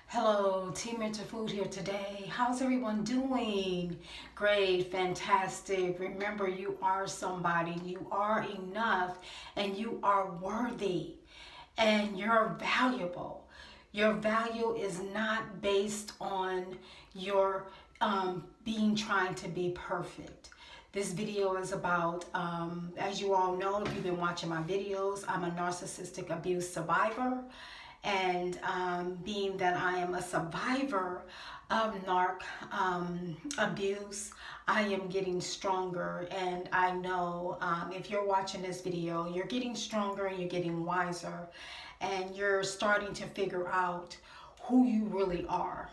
Hello, Team Into Food here today. How's everyone doing? Great, fantastic. Remember, you are somebody, you are enough, and you are worthy, and you're valuable. Your value is not based on your being trying to be perfect. This video is about, as you all know, if you've been watching my videos, I'm a narcissistic abuse survivor. And being that I am a survivor of narc abuse, I am getting stronger. And I know if you're watching this video, you're getting stronger and you're getting wiser. And you're starting to figure out who you really are.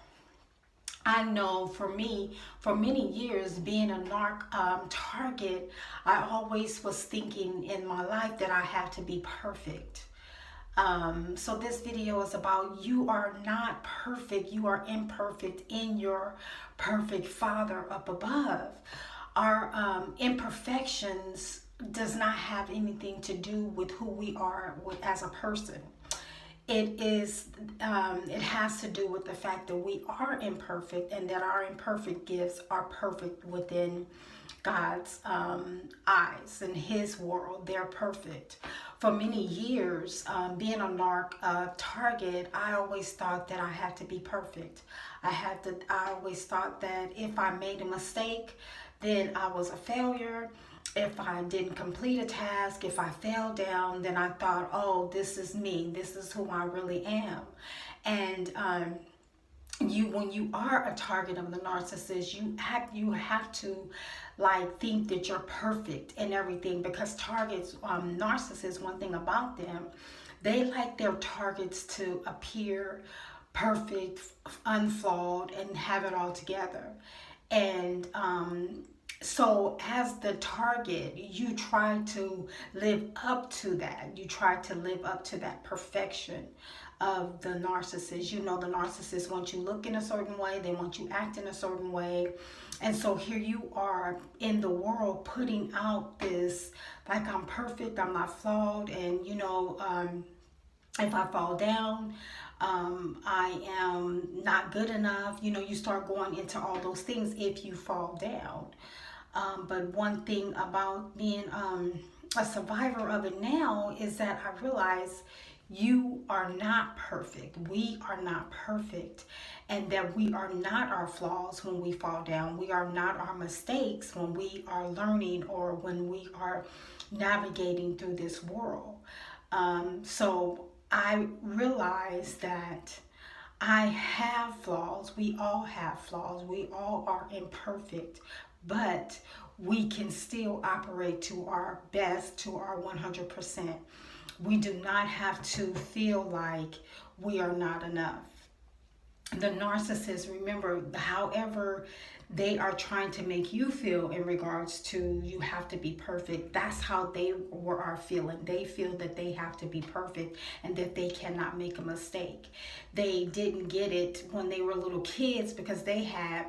I know for me, for many years, being a narc target, I always was thinking in my life that I have to be perfect. So this video is about you are not perfect. You are imperfect in your perfect Father up above. Our imperfections does not have anything to do with who we are as a person. It has to do with the fact that we are imperfect and that our imperfect gifts are perfect within God's eyes and His world. They're perfect. For many years, being a narc target, I always thought that I had to be perfect. I always thought that if I made a mistake, then I was a failure. If I didn't complete a task, if I fell down, then I thought, oh, this is me. This is who I really am. And when you are a target of the narcissist, you have to like think that you're perfect and everything, because targets, narcissists, one thing about them, they like their targets to appear perfect, unflawed, and have it all together. And so as the target, you try to live up to that. You try to live up to that perfection of the narcissist. You know, the narcissist wants you look in a certain way. They want you act in a certain way. And so here you are in the world putting out this, like, I'm perfect, I'm not flawed. And, you know, if I fall down, I am not good enough. You know, you start going into all those things if you fall down. But one thing about being a survivor of it now is that I realize you are not perfect. We are not perfect. And that we are not our flaws when we fall down. We are not our mistakes when we are learning or when we are navigating through this world. So I realize that I have flaws. We all have flaws. We all are imperfect, but we can still operate to our best, to our 100%. We do not have to feel like we are not enough. The narcissist, remember, however they are trying to make you feel in regards to you have to be perfect, that's how they are feeling. They feel that they have to be perfect and that they cannot make a mistake. They didn't get it when they were little kids because they had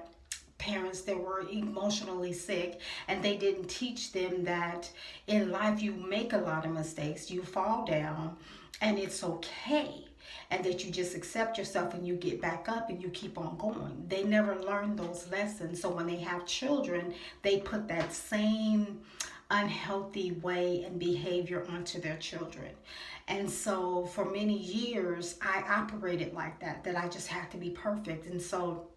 parents that were emotionally sick, and they didn't teach them that in life you make a lot of mistakes, you fall down, and it's okay, and that you just accept yourself and you get back up and you keep on going. They never learned those lessons. So when they have children, they put that same unhealthy way and behavior onto their children. And so for many years I operated like that I just had to be perfect. And so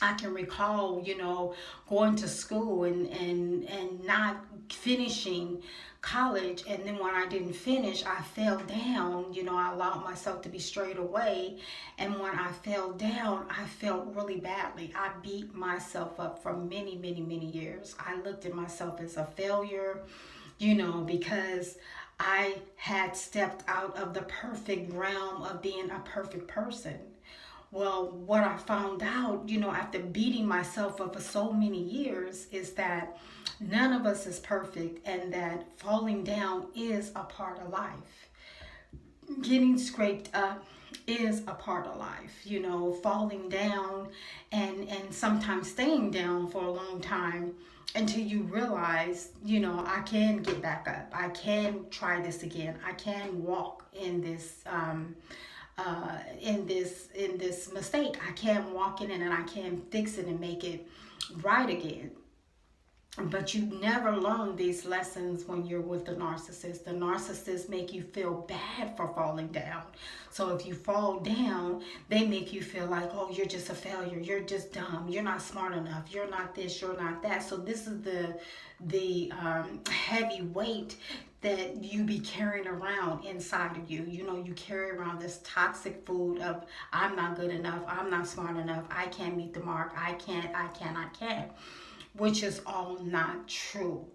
I can recall, you know, going to school and not finishing college. And then when I didn't finish, I fell down. You know, I allowed myself to be straight away. And when I fell down, I felt really badly. I beat myself up for many, many, many years. I looked at myself as a failure, you know, because I had stepped out of the perfect realm of being a perfect person. Well, what I found out, you know, after beating myself up for so many years is that none of us is perfect, and that falling down is a part of life. Getting scraped up is a part of life, you know, falling down and sometimes staying down for a long time until you realize, you know, I can get back up. I can try this again. I can walk in this in this mistake. I can't walk in it and I can't fix it and make it right again. But you never learn these lessons when you're with the narcissist. The narcissists make you feel bad for falling down. So if you fall down, they make you feel like, oh, you're just a failure. You're just dumb. You're not smart enough. You're not this. You're not that. So this is the heavy weight that you be carrying around inside of you. You know, you carry around this toxic food of, I'm not good enough. I'm not smart enough. I can't meet the mark. I can't, which is all not true.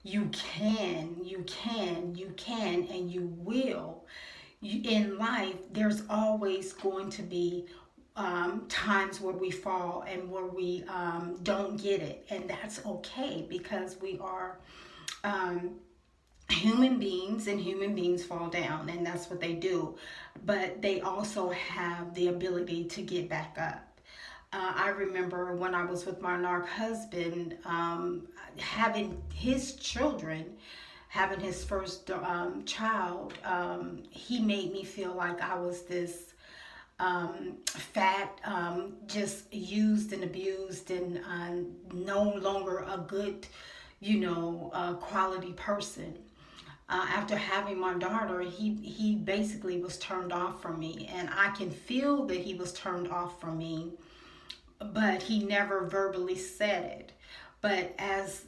You can, and you will. In life, there's always going to be times where we fall and where we don't get it. And that's okay, because we are human beings, and human beings fall down, and that's what they do. But they also have the ability to get back up. I remember when I was with my narc husband, having his children, having his first child, he made me feel like I was this fat, just used and abused, and no longer a good, quality person. After having my daughter, he basically was turned off from me, and I can feel that he was turned off from me, but he never verbally said it. But as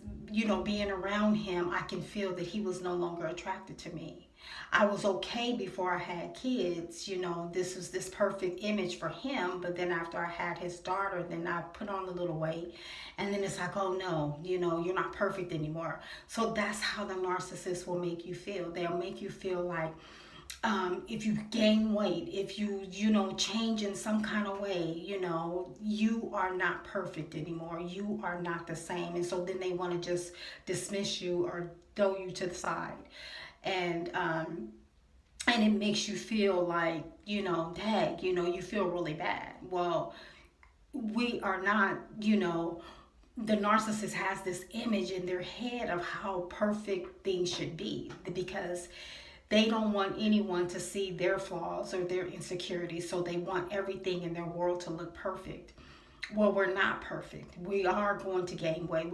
being around him, I can feel that he was no longer attracted to me. I was okay before I had kids. This was this perfect image for him. But then after I had his daughter, then I put on a little weight. And then it's like, oh no, you're not perfect anymore. So that's how the narcissist will make you feel. They'll make you feel like, if you gain weight, if you change in some kind of way, you are not perfect anymore. You are not the same. And so then they want to just dismiss you or throw you to the side. And it makes you feel like, dang, you feel really bad. Well, we are not, the narcissist has this image in their head of how perfect things should be, because they don't want anyone to see their flaws or their insecurities, so they want everything in their world to look perfect. Well, we're not perfect. We are going to gain weight.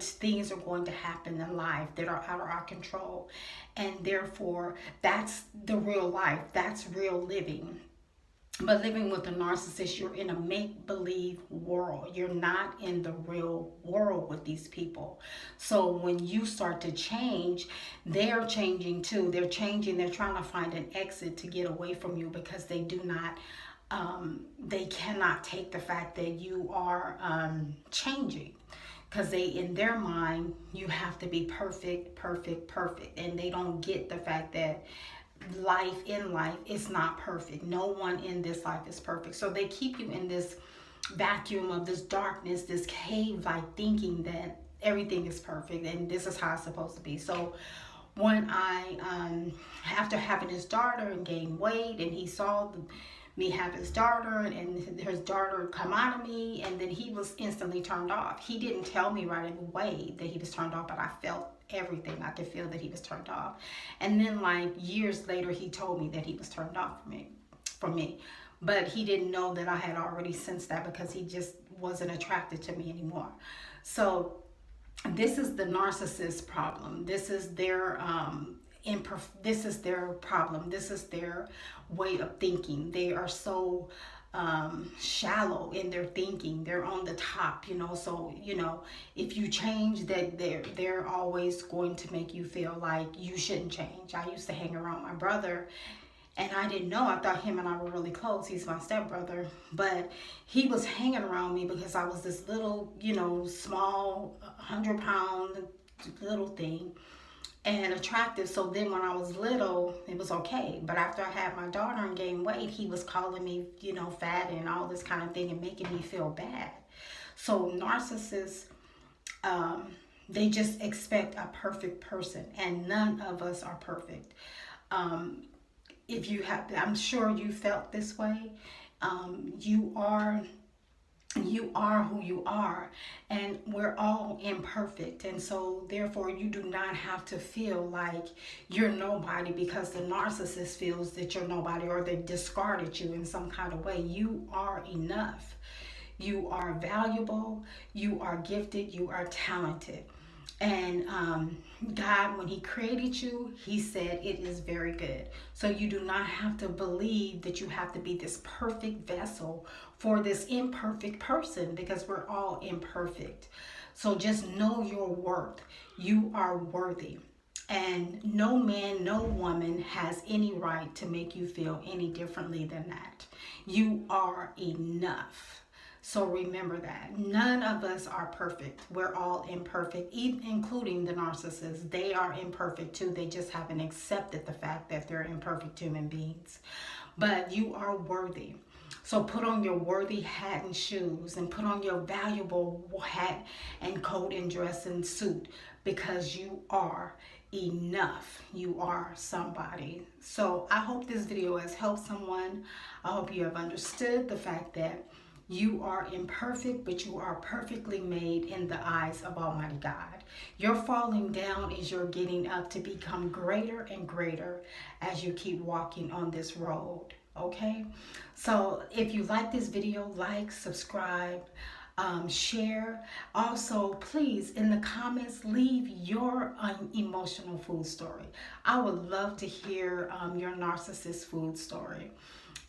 Things are going to happen in life that are out of our control. And therefore, that's the real life. That's real living. But living with a narcissist, you're in a make-believe world. You're not in the real world with these people. So when you start to change, they're changing too. They're changing. They're trying to find an exit to get away from you, because they do not, they cannot take the fact that you are changing. Because in their mind, you have to be perfect. And they don't get the fact that life is not perfect. No one in this life is perfect. So they keep you in this vacuum of this darkness, this cave like thinking that everything is perfect and this is how it's supposed to be. So when I after having his daughter and gained weight, and he saw me have his daughter and his daughter come out of me, and then he was instantly turned off. He didn't tell me right away that he was turned off, but I felt everything. I could feel that he was turned off. And then like years later, he told me that he was turned off from me. But he didn't know that I had already sensed that, because he just wasn't attracted to me anymore. So this is the narcissist problem. This is their this is their problem. This is their way of thinking. They are so shallow in their thinking. They're on the top, so if you change, that they're always going to make you feel like you shouldn't change. I used to hang around my brother, and I didn't know. I thought him and I were really close. He's my stepbrother. But he was hanging around me because I was this little, small, 100-pound little thing, and attractive. So then when I was little, it was okay. But after I had my daughter and gained weight, he was calling me, fat and all this kind of thing, and making me feel bad. So narcissists, they just expect a perfect person, and none of us are perfect. If you have, I'm sure you felt this way. You are You are who you are, and we're all imperfect, and so therefore you do not have to feel like you're nobody because the narcissist feels that you're nobody or they discarded you in some kind of way. You are enough. You are valuable, you are gifted, you are talented. And God, when He created you, He said it is very good. So you do not have to believe that you have to be this perfect vessel for this imperfect person because we're all imperfect. So just know your worth. You are worthy. And no man, no woman has any right to make you feel any differently than that. You are enough. So remember that. None of us are perfect. We're all imperfect, even including the narcissists. They are imperfect too. They just haven't accepted the fact that they're imperfect human beings. But you are worthy. So put on your worthy hat and shoes and put on your valuable hat and coat and dress and suit because you are enough. You are somebody. So I hope this video has helped someone. I hope you have understood the fact that you are imperfect, but you are perfectly made in the eyes of Almighty God. Your falling down is your getting up to become greater and greater as you keep walking on this road. Okay? So if you like this video, like, subscribe, share. Also, please, in the comments, leave your emotional food story. I would love to hear your narcissist food story.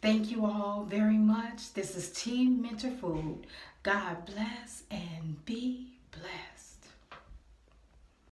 Thank you all very much. This is Team Mentor Food. God bless and be blessed.